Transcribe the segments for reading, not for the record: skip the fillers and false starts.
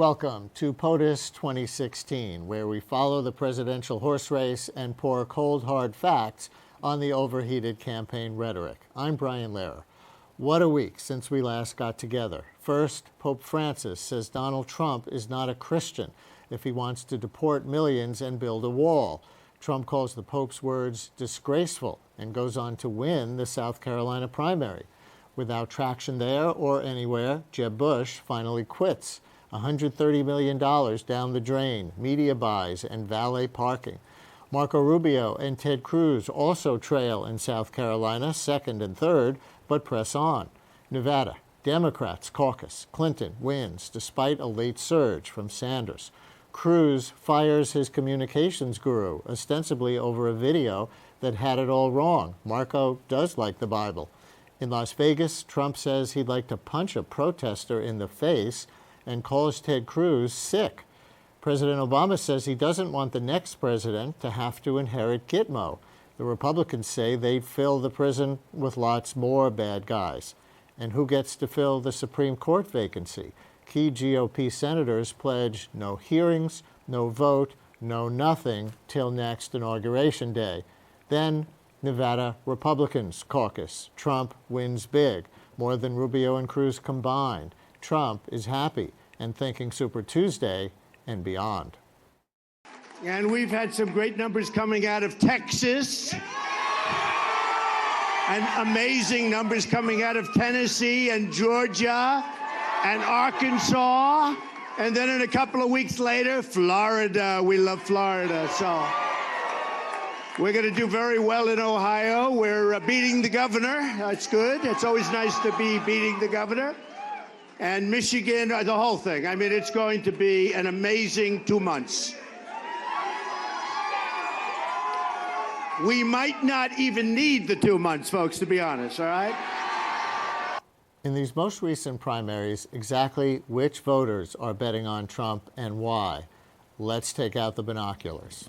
Welcome to POTUS 2016, where we follow the presidential horse race and pour cold, hard facts on the overheated campaign rhetoric. I'm Brian Lehrer. What a week since we last got together. First, Pope Francis says Donald Trump is not a Christian if he wants to deport millions and build a wall. Trump calls the Pope's words disgraceful and goes on to win the South Carolina primary. Without traction there or anywhere, Jeb Bush finally quits. $130 million down the drain, media buys, and valet parking. Marco Rubio and Ted Cruz also trail in South Carolina, second and third, but press on. Nevada, Democrats caucus. Clinton wins despite a late surge from Sanders. Cruz fires his communications guru, ostensibly over a video that had it all wrong. Marco does like the Bible. In Las Vegas, Trump says he'd like to punch a protester in the face and calls Ted Cruz sick. President Obama says he doesn't want the next president to have to inherit Gitmo. The Republicans say they'd fill the prison with lots more bad guys. And who gets to fill the Supreme Court vacancy? Key GOP senators pledge no hearings, no vote, no nothing till next Inauguration Day. Then Nevada Republicans caucus. Trump wins big, more than Rubio and Cruz combined. Trump is happy and thinking Super Tuesday and beyond. And we've had some great numbers coming out of Texas and amazing numbers coming out of Tennessee and Georgia and Arkansas. And then in a couple of weeks later, Florida. We love Florida. So we're going to do very well in Ohio. We're beating the governor. That's good. It's always nice to be beating the governor. And Michigan, the whole thing. I mean, it's going to be an amazing 2 months. We might not even need the 2 months, folks, to be honest, all right? In these most recent primaries, exactly which voters are betting on Trump and why? Let's take out the binoculars.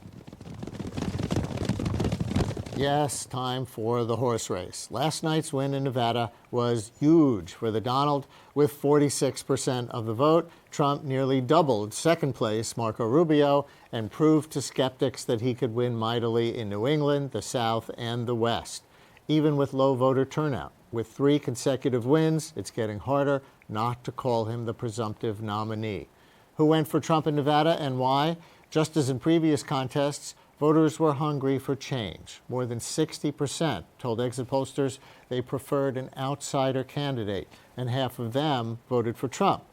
Yes, time for the horse race. Last night's win in Nevada was huge for the Donald. With 46% of the vote, Trump nearly doubled second place Marco Rubio and proved to skeptics that he could win mightily in New England, the South, and the West. Even with low voter turnout, with 3 consecutive wins, it's getting harder not to call him the presumptive nominee. Who went for Trump in Nevada and why? Just as in previous contests, voters were hungry for change. More than 60% told exit pollsters they preferred an outsider candidate, and half of them voted for Trump.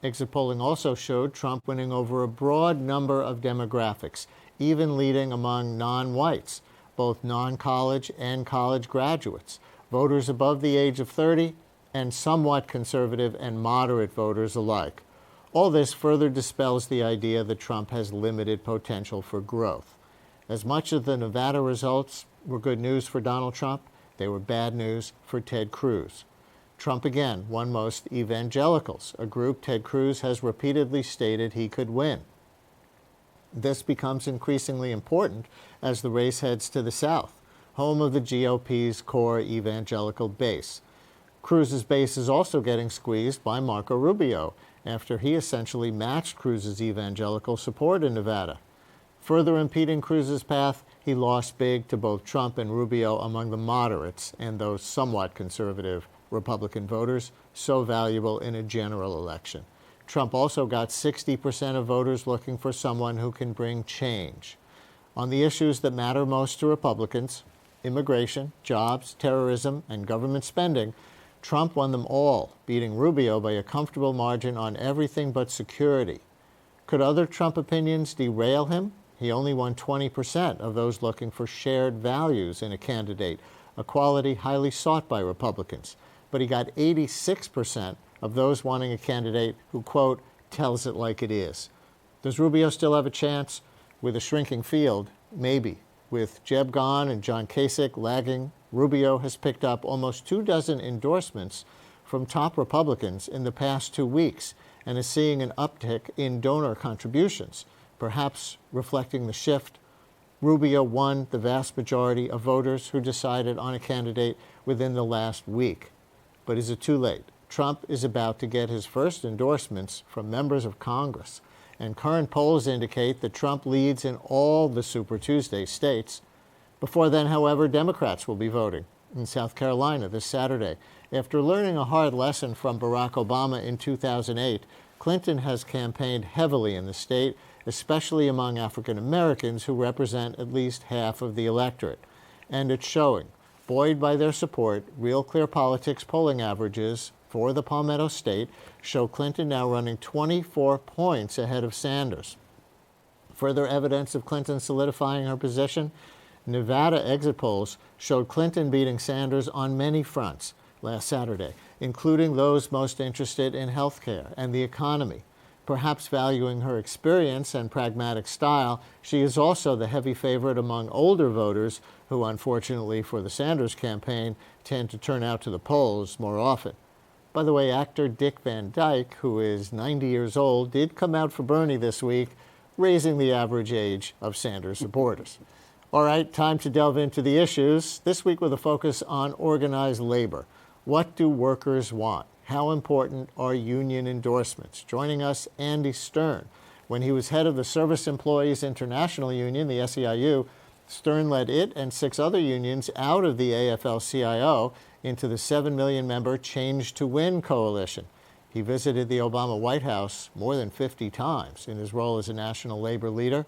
Exit polling also showed Trump winning over a broad number of demographics, even leading among non-whites, both non-college and college graduates, voters above the age of 30, and somewhat conservative and moderate voters alike. All this further dispels the idea that Trump has limited potential for growth. As much as the Nevada results were good news for Donald Trump, they were bad news for Ted Cruz. Trump again won most evangelicals, a group Ted Cruz has repeatedly stated he could win. This becomes increasingly important as the race heads to the South, home of the GOP's core evangelical base. Cruz's base is also getting squeezed by Marco Rubio after he essentially matched Cruz's evangelical support in Nevada. Further impeding Cruz's path, he lost big to both Trump and Rubio among the moderates and those somewhat conservative Republican voters, so valuable in a general election. Trump also got 60% of voters looking for someone who can bring change. On the issues that matter most to Republicans, immigration, jobs, terrorism, and government spending, Trump won them all, beating Rubio by a comfortable margin on everything but security. Could other Trump opinions derail him? He only won 20% of those looking for shared values in a candidate, a quality highly sought by Republicans. But he got 86% of those wanting a candidate who, quote, tells it like it is. Does Rubio still have a chance? With a shrinking field, maybe. With Jeb gone and John Kasich lagging, Rubio has picked up almost 24 endorsements from top Republicans in the past 2 weeks and is seeing an uptick in donor contributions, perhaps reflecting the shift. Rubio won the vast majority of voters who decided on a candidate within the last week. But is it too late? Trump is about to get his first endorsements from members of Congress. And current polls indicate that Trump leads in all the Super Tuesday states. Before then, however, Democrats will be voting in South Carolina this Saturday. After learning a hard lesson from Barack Obama in 2008, Clinton has campaigned heavily in the state, especially among African Americans who represent at least half of the electorate. And it's showing. Buoyed by their support, Real Clear Politics polling averages for the Palmetto State show Clinton now running 24 points ahead of Sanders. Further evidence of Clinton solidifying her position? Nevada exit polls showed Clinton beating Sanders on many fronts last Saturday, including those most interested in health care and the economy. Perhaps valuing her experience and pragmatic style, she is also the heavy favorite among older voters who, unfortunately for the Sanders campaign, tend to turn out to the polls more often. By the way, actor Dick Van Dyke, who is 90 years old, did come out for Bernie this week, raising the average age of Sanders supporters. All right, time to delve into the issues, this week with a focus on organized labor. What do workers want? How important are union endorsements? Joining us, Andy Stern. When he was head of the Service Employees International Union, the SEIU, Stern led it and 6 other unions out of the AFL-CIO into the 7 million member Change to Win coalition. He visited the Obama White House more than 50 times in his role as a national labor leader.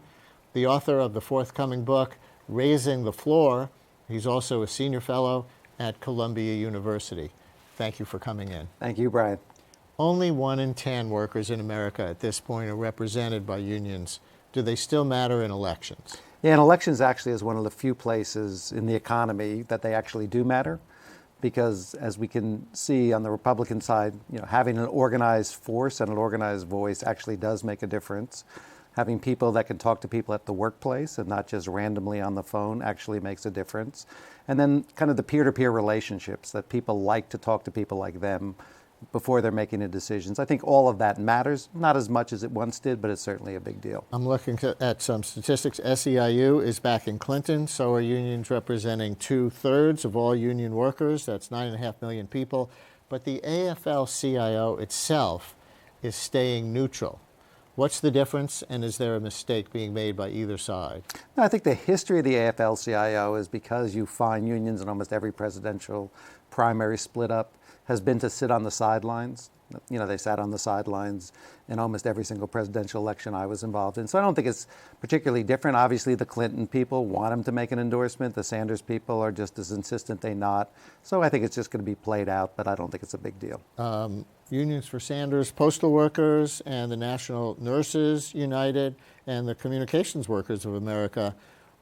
The author of the forthcoming book, Raising the Floor, he's also a senior fellow at Columbia University. Thank you for coming in. Thank you, Brian. Only 1 in 10 workers in America at this point are represented by unions. Do they still matter in elections? Yeah, and elections actually is one of the few places in the economy that they actually do matter, because as we can see on the Republican side, having an organized force and an organized voice actually does make a difference. Having people that can talk to people at the workplace and not just randomly on the phone actually makes a difference. And then kind of the peer-to-peer relationships, that people like to talk to people like them before they're making the decisions. I think all of that matters, not as much as it once did, but it's certainly a big deal. I'm looking at some statistics. SEIU is backing Clinton. So are unions representing 2/3 of all union workers. That's 9.5 million people. But the AFL-CIO itself is staying neutral. What's the difference, and is there a mistake being made by either side? No, I think the history of the AFL-CIO is because you find unions in almost every presidential primary split up has been to sit on the sidelines. They sat on the sidelines in almost every single presidential election I was involved in. So I don't think it's particularly different. Obviously, the Clinton people want him to make an endorsement. The Sanders people are just as insistent they not. So I think it's just going to be played out, but I don't think it's a big deal. Unions for Sanders, postal workers, and the National Nurses United, and the Communications Workers of America,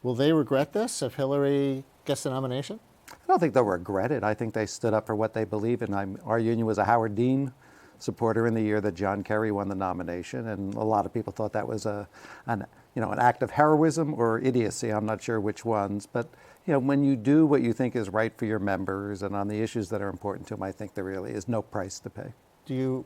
will they regret this if Hillary gets the nomination? I don't think they'll regret it. I think they stood up for what they believe in. Our union was a Howard Dean supporter in the year that John Kerry won the nomination, and a lot of people thought that was an act of heroism or idiocy. I'm not sure which ones, but when you do what you think is right for your members and on the issues that are important to them, I think there really is no price to pay. Do you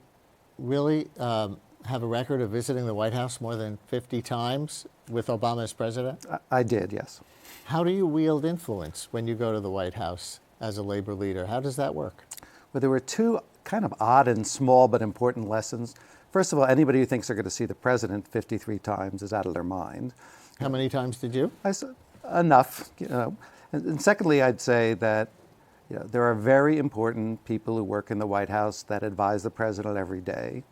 really have a record of visiting the White House more than 50 times with Obama as president? I did, yes. How do you wield influence when you go to the White House as a labor leader? How does that work? Well, there were 2 kind of odd and small but important lessons. First of all, anybody who thinks they're going to see the president 53 times is out of their mind. How many times did you? I said enough. And secondly, I'd say that there are very important people who work in the White House that advise the president every day,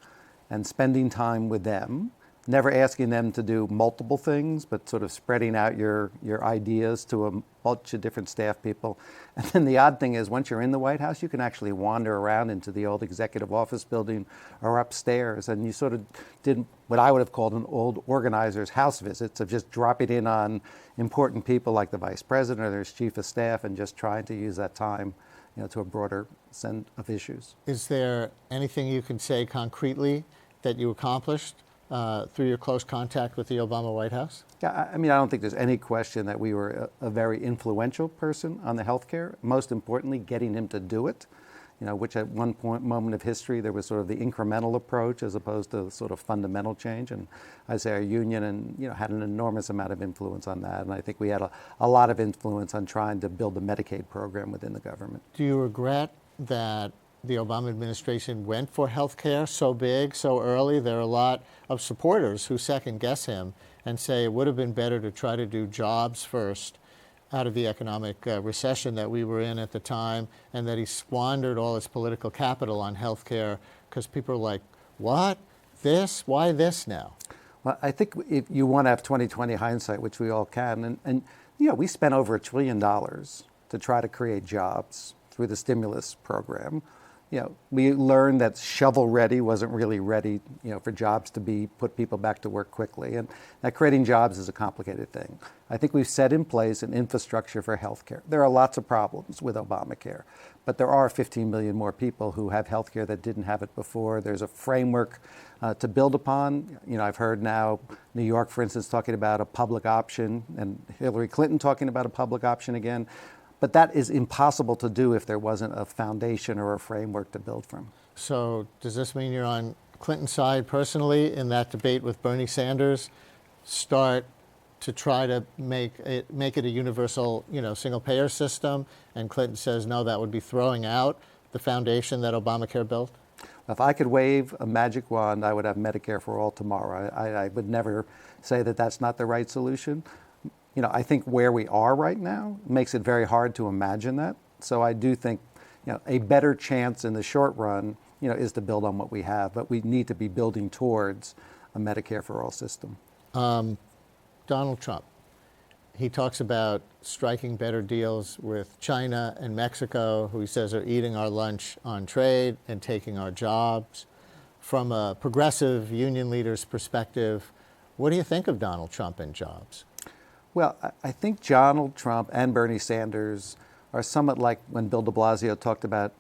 and spending time with them, never asking them to do multiple things, but sort of spreading out your ideas to a bunch of different staff people. And then the odd thing is, once you're in the White House, you can actually wander around into the old executive office building or upstairs, and you sort of did what I would have called an old organizer's house visits of just dropping in on important people like the vice president or their chief of staff and just trying to use that time to a broader set of issues. Is there anything you can say concretely that you accomplished through your close contact with the Obama White House? Yeah, I don't think there's any question that we were a very influential person on the health care. Most importantly, getting him to do it, which at one moment of history, there was sort of the incremental approach as opposed to sort of fundamental change. And I'd say our union had an enormous amount of influence on that. And I think we had a lot of influence on trying to build the Medicaid program within the government. Do you regret that the Obama administration went for health care so big, so early. There are a lot of supporters who second guess him and say it would have been better to try to do jobs first out of the economic recession that we were in at the time, and that he squandered all his political capital on health care because people are like, what? This? Why this now? Well, I think if you want to have 20/20 hindsight, which we all can, and we spent over $1 trillion to try to create jobs through the stimulus program. We learned that shovel ready wasn't really ready, for jobs to put people back to work quickly, and that creating jobs is a complicated thing. I think we've set in place an infrastructure for healthcare. There are lots of problems with Obamacare, but there are 15 million more people who have healthcare that didn't have it before. There's a framework to build upon. I've heard now New York, for instance, talking about a public option, and Hillary Clinton talking about a public option again. But that is impossible to do if there wasn't a foundation or a framework to build from. So does this mean you're on Clinton's side personally in that debate with Bernie Sanders? Start to try to make it a universal, single-payer system, and Clinton says, no, that would be throwing out the foundation that Obamacare built? If I could wave a magic wand, I would have Medicare for all tomorrow. I would never say that that's not the right solution. I think where we are right now makes it very hard to imagine that. So I do think, a better chance in the short run, is to build on what we have. But we need to be building towards a Medicare for all system. Donald Trump, he talks about striking better deals with China and Mexico, who he says are eating our lunch on trade and taking our jobs. From a progressive union leader's perspective, what do you think of Donald Trump and jobs? Well, I think Donald Trump and Bernie Sanders are somewhat like when Bill de Blasio talked about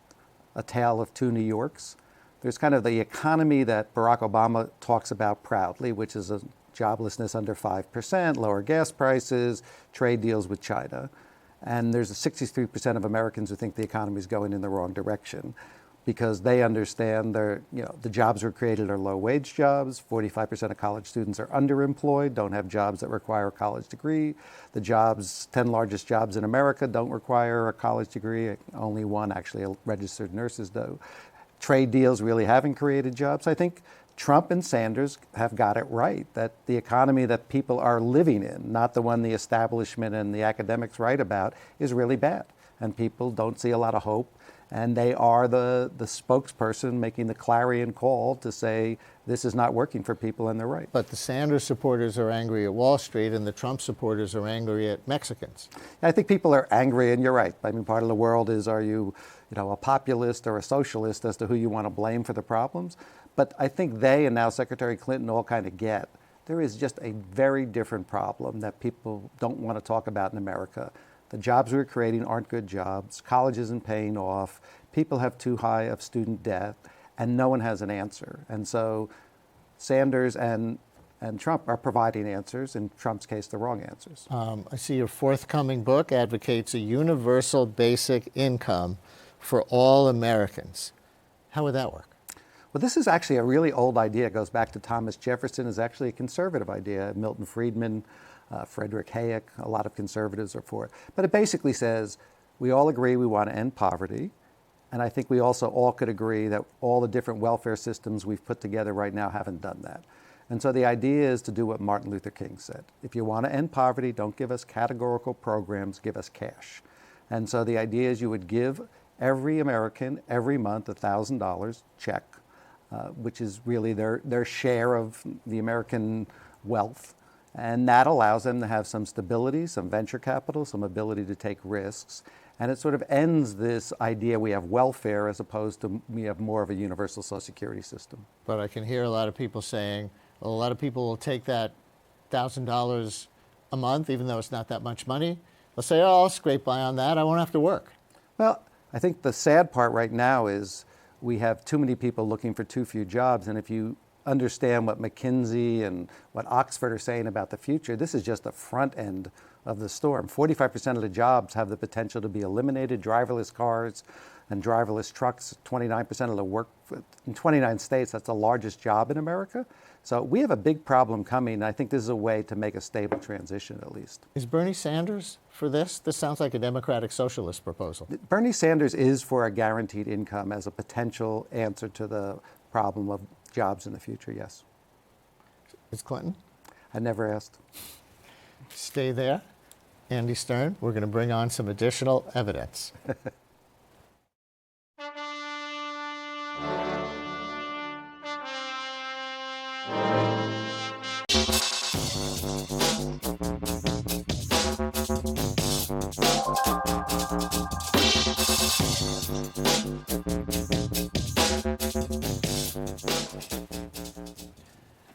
a tale of two New Yorks. There's kind of the economy that Barack Obama talks about proudly, which is a joblessness under 5%, lower gas prices, trade deals with China. And there's 63% of Americans who think the economy is going in the wrong direction, because they understand the jobs were created are low-wage jobs. 45% of college students are underemployed, don't have jobs that require a college degree. The 10 largest jobs in America don't require a college degree. Only one, actually, registered nurses do. Trade deals really haven't created jobs. I think Trump and Sanders have got it right, that the economy that people are living in, not the one the establishment and the academics write about, is really bad. And people don't see a lot of hope. And they are the spokesperson making the clarion call to say this is not working for people, and they're right. But the Sanders supporters are angry at Wall Street, and the Trump supporters are angry at Mexicans. I think people are angry, and you're right. I mean, part of the world is, are you, a populist or a socialist as to who you want to blame for the problems? But I think they, and now Secretary Clinton, all kind of get there is just a very different problem that people don't want to talk about in America. The jobs we're creating aren't good jobs. College isn't paying off. People have too high of student debt, and no one has an answer. And so Sanders and Trump are providing answers, in Trump's case, the wrong answers. I see your forthcoming book advocates a universal basic income for all Americans. How would that work? Well, this is actually a really old idea. It goes back to Thomas Jefferson. It's actually a conservative idea. Milton Friedman, Frederick Hayek, a lot of conservatives are for it. But it basically says we all agree we want to end poverty. And I think we also all could agree that all the different welfare systems we've put together right now haven't done that. And so the idea is to do what Martin Luther King said. If you want to end poverty, don't give us categorical programs, give us cash. And so the idea is you would give every American every month $1,000 check, which is really their share of the American wealth. And that allows them to have some stability, some venture capital, some ability to take risks. And it sort of ends this idea we have welfare as opposed to we have more of a universal Social Security system. But I can hear a lot of people saying, well, a lot of people will take that $1,000 a month, even though it's not that much money. They'll say, oh, I'll scrape by on that. I won't have to work. Well, I think the sad part right now is we have too many people looking for too few jobs. And if you understand what McKinsey and what Oxford are saying about the future, this is just the front end of the storm. 45% of the jobs have the potential to be eliminated. Driverless cars and driverless trucks, 29% of the in 29 states, that's the largest job in America. So we have a big problem coming, and I think this is a way to make a stable transition at least. Is Bernie Sanders for this? This sounds like a Democratic Socialist proposal. Bernie Sanders is for a guaranteed income as a potential answer to the problem of jobs in the future, yes. Is Clinton? I never asked. Stay there. Andy Stern, we're going to bring on some additional evidence.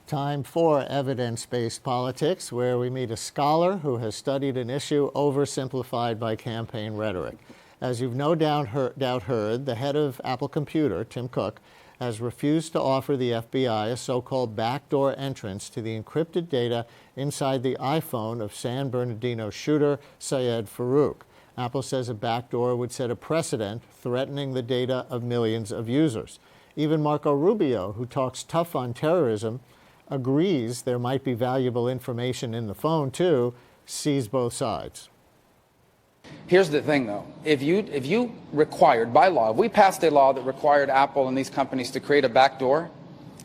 Time for evidence-based politics, where we meet a scholar who has studied an issue oversimplified by campaign rhetoric. As you've no doubt heard, the head of Apple Computer, Tim Cook, has refused to offer the FBI a so-called backdoor entrance to the encrypted data inside the iPhone of San Bernardino shooter Syed Farook. Apple says a backdoor would set a precedent, threatening the data of millions of users. Even Marco Rubio, who talks tough on terrorism, agrees there might be valuable information in the phone too, sees both sides. Here's the thing, though. If you required, by law, if we passed a law that required Apple and these companies to create a backdoor,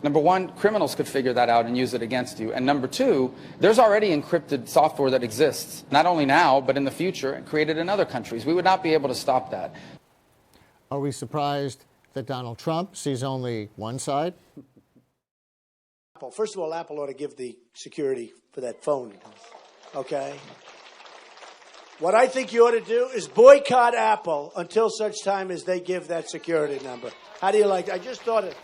number one, criminals could figure that out and use it against you. And number two, there's already encrypted software that exists, not only now, but in the future, and created in other countries. We would not be able to stop that. Are we surprised that Donald Trump sees only one side? First of all, Apple ought to give the security for that phone, okay? What I think you ought to do is boycott Apple until such time as they give that security number. How do you like that? I just thought it.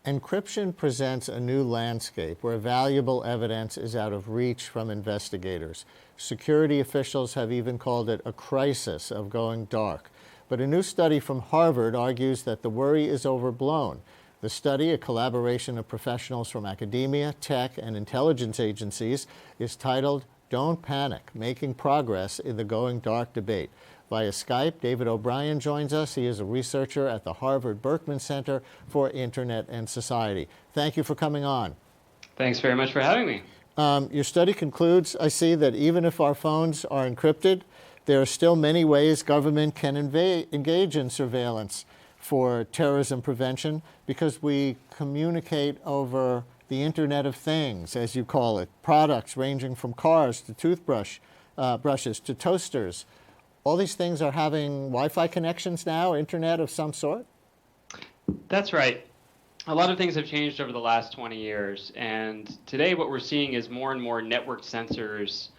Encryption presents a new landscape where valuable evidence is out of reach from investigators. Security officials have even called it a crisis of going dark. But a new study from Harvard argues that the worry is overblown. The study, a collaboration of professionals from academia, tech, and intelligence agencies, is titled Don't Panic, Making Progress in the Going Dark Debate. Via Skype, David O'Brien joins us. He is a researcher at the Harvard Berkman Center for Internet and Society. Thank you for coming on. Thanks very much for having me. Your study concludes, I see, that even if our phones are encrypted, there are still many ways government can engage in surveillance for terrorism prevention, because we communicate over the Internet of Things, as you call it, products ranging from cars to brushes to toasters. All these things are having Wi-Fi connections now, Internet of some sort? That's right. A lot of things have changed over the last 20 years, and today what we're seeing is more and more network sensors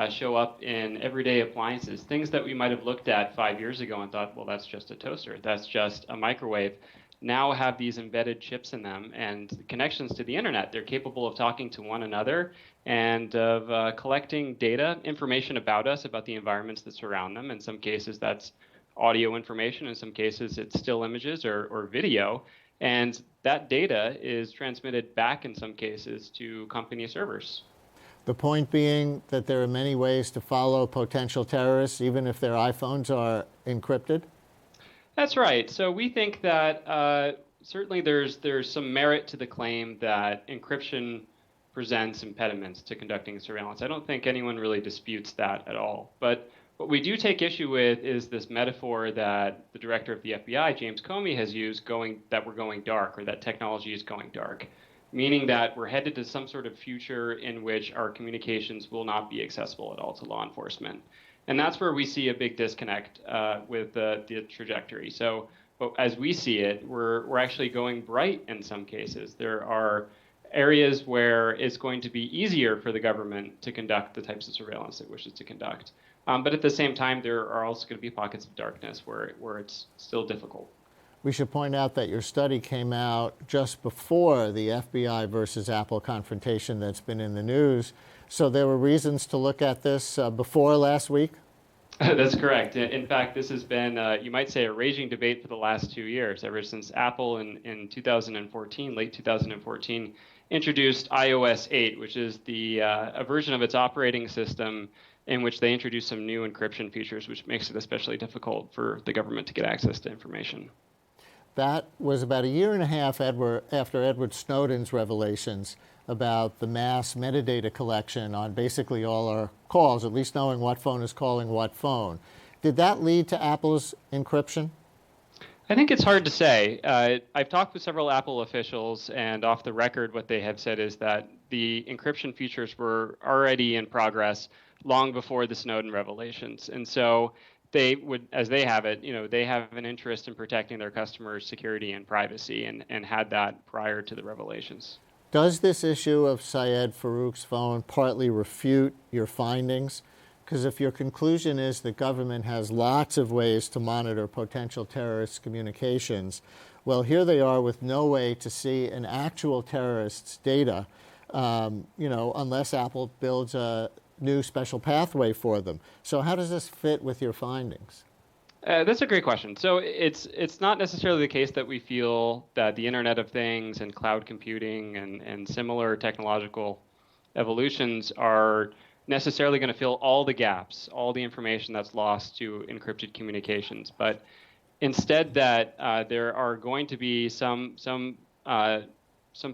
show up in everyday appliances, things that we might have looked at 5 years ago and thought, well, that's just a toaster, that's just a microwave, now have these embedded chips in them and connections to the internet. They're capable of talking to one another and of collecting data, information about us, about the environments that surround them. In some cases, that's audio information. In some cases, it's still images or video. And that data is transmitted back, in some cases, to company servers. The point being that there are many ways to follow potential terrorists, even if their iPhones are encrypted? That's right. So we think that certainly there's some merit to the claim that encryption presents impediments to conducting surveillance. I don't think anyone really disputes that at all. But what we do take issue with is this metaphor that the director of the FBI, James Comey, has used, that we're going dark, or that technology is going dark, meaning that we're headed to some sort of future in which our communications will not be accessible at all to law enforcement. And that's where we see a big disconnect with the trajectory. So as we see it, we're actually going bright in some cases. There are areas where it's going to be easier for the government to conduct the types of surveillance it wishes to conduct. But at the same time, there are also going to be pockets of darkness where it's still difficult. We should point out that your study came out just before the FBI versus Apple confrontation that's been in the news. So there were reasons to look at this before last week? That's correct. In fact, this has been, you might say, a raging debate for the last 2 years, ever since Apple in 2014, late 2014, introduced iOS 8, which is a version of its operating system in which they introduced some new encryption features, which makes it especially difficult for the government to get access to information. that was about a year and a half after Edward Snowden's revelations about the mass metadata collection on basically all our calls, at least knowing what phone is calling what phone. Did that lead to Apple's encryption? I think it's hard to say. I've talked with several Apple officials, and off the record, what they have said is that the encryption features were already in progress long before the Snowden revelations. And so they would, as they have it, they have an interest in protecting their customers' security and privacy, and had that prior to the revelations. Does this issue of Syed Farook's phone partly refute your findings? Because if your conclusion is the government has lots of ways to monitor potential terrorist communications, well, here they are with no way to see an actual terrorist's data, unless Apple builds a new special pathway for them. So how does this fit with your findings? That's a great question. So it's not necessarily the case that we feel that the Internet of Things and cloud computing and similar technological evolutions are necessarily going to fill all the gaps, all the information that's lost to encrypted communications. But instead that there are going to be some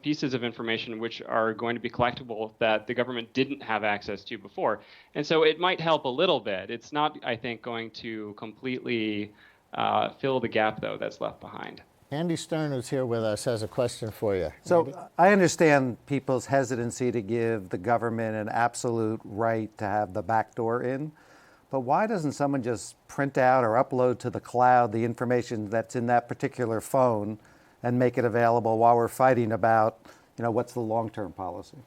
pieces of information which are going to be collectible that the government didn't have access to before. And so it might help a little bit. It's not, I think, going to completely fill the gap, though, that's left behind. Andy Stern, who's here with us, has a question for you. So Andy? I understand people's hesitancy to give the government an absolute right to have the back door in, but why doesn't someone just print out or upload to the cloud the information that's in that particular phone and make it available while we're fighting about, what's the long-term policy?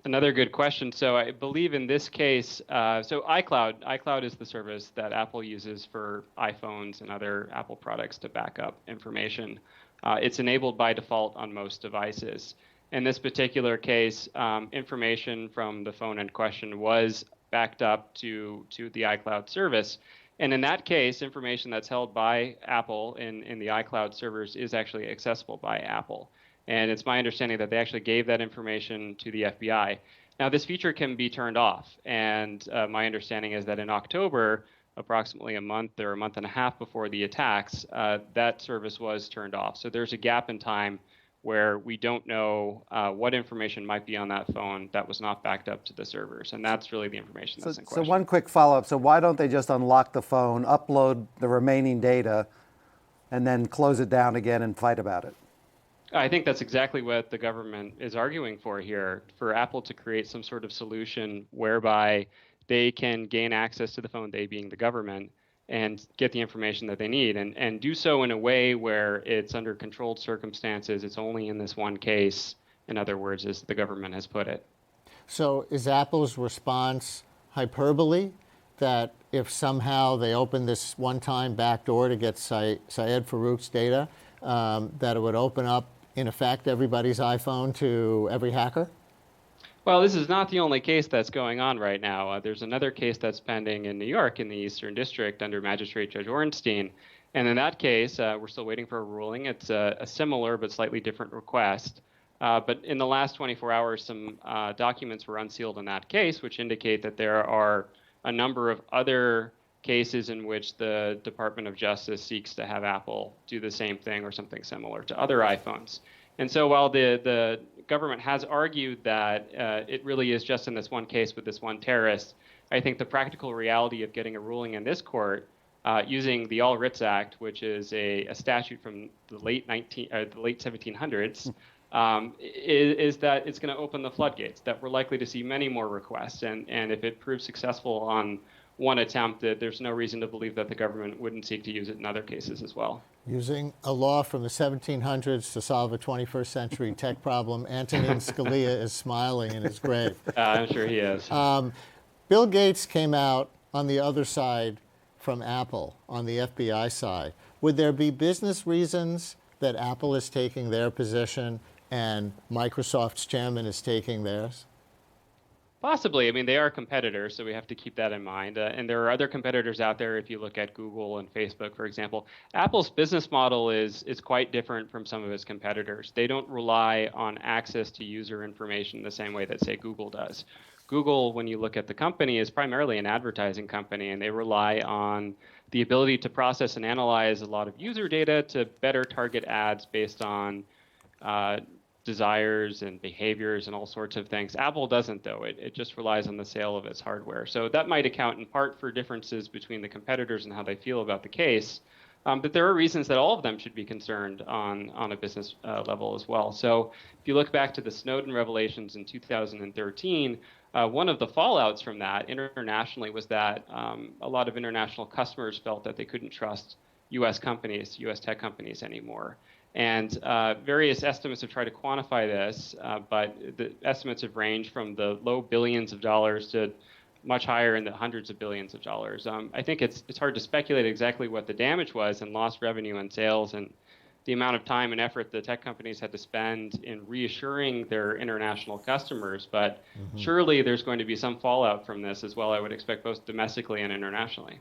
Another good question. So I believe in this case, so iCloud is the service that Apple uses for iPhones and other Apple products to back up information. It's enabled by default on most devices. In this particular case, information from the phone in question was backed up to the iCloud service. And in that case, information that's held by Apple in the iCloud servers is actually accessible by Apple. And it's my understanding that they actually gave that information to the FBI. Now, this feature can be turned off. And my understanding is that in October, approximately a month or a month and a half before the attacks, that service was turned off. So there's a gap in time where we don't know what information might be on that phone that was not backed up to the servers. And that's really the information that's in question. So one quick follow-up. So why don't they just unlock the phone, upload the remaining data, and then close it down again and fight about it? I think that's exactly what the government is arguing for here, for Apple to create some sort of solution whereby they can gain access to the phone, they being the government, and get the information that they need, and do so in a way where it's under controlled circumstances. It's only in this one case, in other words, as the government has put it. So is Apple's response hyperbole, that if somehow they open this one-time backdoor to get Syed Farook's data, that it would open up, in effect, everybody's iPhone to every hacker? Well, this is not the only case that's going on right now. There's another case that's pending in New York in the Eastern District under Magistrate Judge Ornstein. And in that case, we're still waiting for a ruling. It's a similar but slightly different request. But in the last 24 hours, some documents were unsealed in that case, which indicate that there are a number of other cases in which the Department of Justice seeks to have Apple do the same thing or something similar to other iPhones. And so while the government has argued that it really is just in this one case with this one terrorist, I think the practical reality of getting a ruling in this court using the All Writs Act, which is a statute from the late 1700s, is that it's going to open the floodgates, that we're likely to see many more requests. And if it proves successful on one attempt, that there's no reason to believe that the government wouldn't seek to use it in other cases as well. Using a law from the 1700s to solve a 21st century tech problem, Antonin Scalia is smiling in his grave. I'm sure he is. Bill Gates came out on the other side from Apple, on the FBI side. Would there be business reasons that Apple is taking their position and Microsoft's chairman is taking theirs? Possibly. I mean, they are competitors, so we have to keep that in mind. And there are other competitors out there. If you look at Google and Facebook, for example, Apple's business model is quite different from some of its competitors. They don't rely on access to user information the same way that, say, Google does. Google, when you look at the company, is primarily an advertising company, and they rely on the ability to process and analyze a lot of user data to better target ads based on desires and behaviors and all sorts of things. Apple doesn't, though. It just relies on the sale of its hardware. So that might account in part for differences between the competitors and how they feel about the case. But there are reasons that all of them should be concerned on a business level as well. So if you look back to the Snowden revelations in 2013, one of the fallouts from that internationally was that a lot of international customers felt that they couldn't trust U.S. companies, U.S. tech companies anymore. And various estimates have tried to quantify this, but the estimates have ranged from the low billions of dollars to much higher in the hundreds of billions of dollars. I think it's hard to speculate exactly what the damage was in lost revenue and sales and the amount of time and effort the tech companies had to spend in reassuring their international customers. But surely there's going to be some fallout from this as well, I would expect, both domestically and internationally.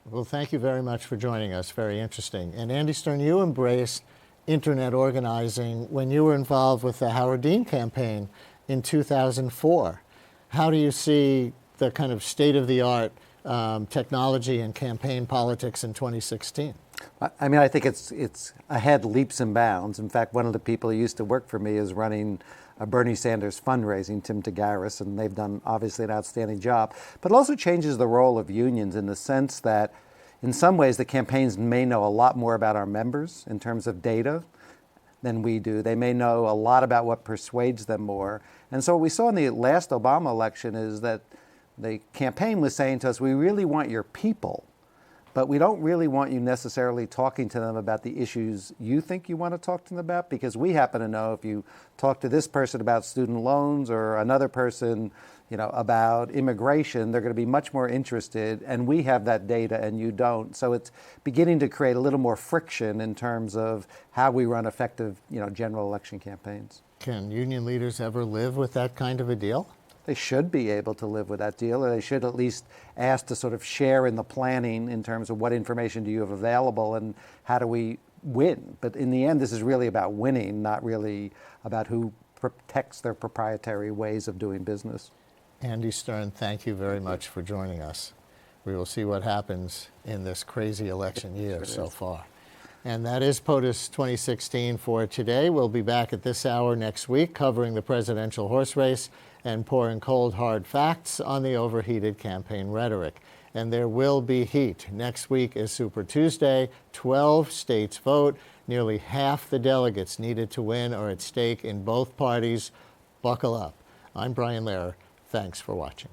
Well, thank you very much for joining us. Very interesting. And Andy Stern, you embraced internet organizing when you were involved with the Howard Dean campaign in 2004. How do you see the kind of state-of-the-art technology and campaign politics in 2016? I mean, I think it's ahead leaps and bounds. In fact, one of the people who used to work for me is running Bernie Sanders fundraising, Tim Tagaris, and they've done obviously an outstanding job. But it also changes the role of unions in the sense that in some ways the campaigns may know a lot more about our members in terms of data than we do. They may know a lot about what persuades them more. And so what we saw in the last Obama election is that the campaign was saying to us, we really want your people, but we don't really want you necessarily talking to them about the issues you think you want to talk to them about, because we happen to know if you talk to this person about student loans or another person, about immigration, they're going to be much more interested, and we have that data and you don't. So it's beginning to create a little more friction in terms of how we run effective, general election campaigns. Can union leaders ever live with that kind of a deal? They should be able to live with that deal, or they should at least ask to sort of share in the planning in terms of what information do you have available and how do we win. But in the end, this is really about winning, not really about who protects their proprietary ways of doing business. Andy Stern, thank you very much for joining us. We will see what happens in this crazy election year so far. And that is POTUS 2016 for today. We'll be back at this hour next week covering the presidential horse race and pouring cold, hard facts on the overheated campaign rhetoric. And there will be heat. Next week is Super Tuesday. 12 states vote. Nearly half the delegates needed to win are at stake in both parties. Buckle up. I'm Brian Lehrer. Thanks for watching.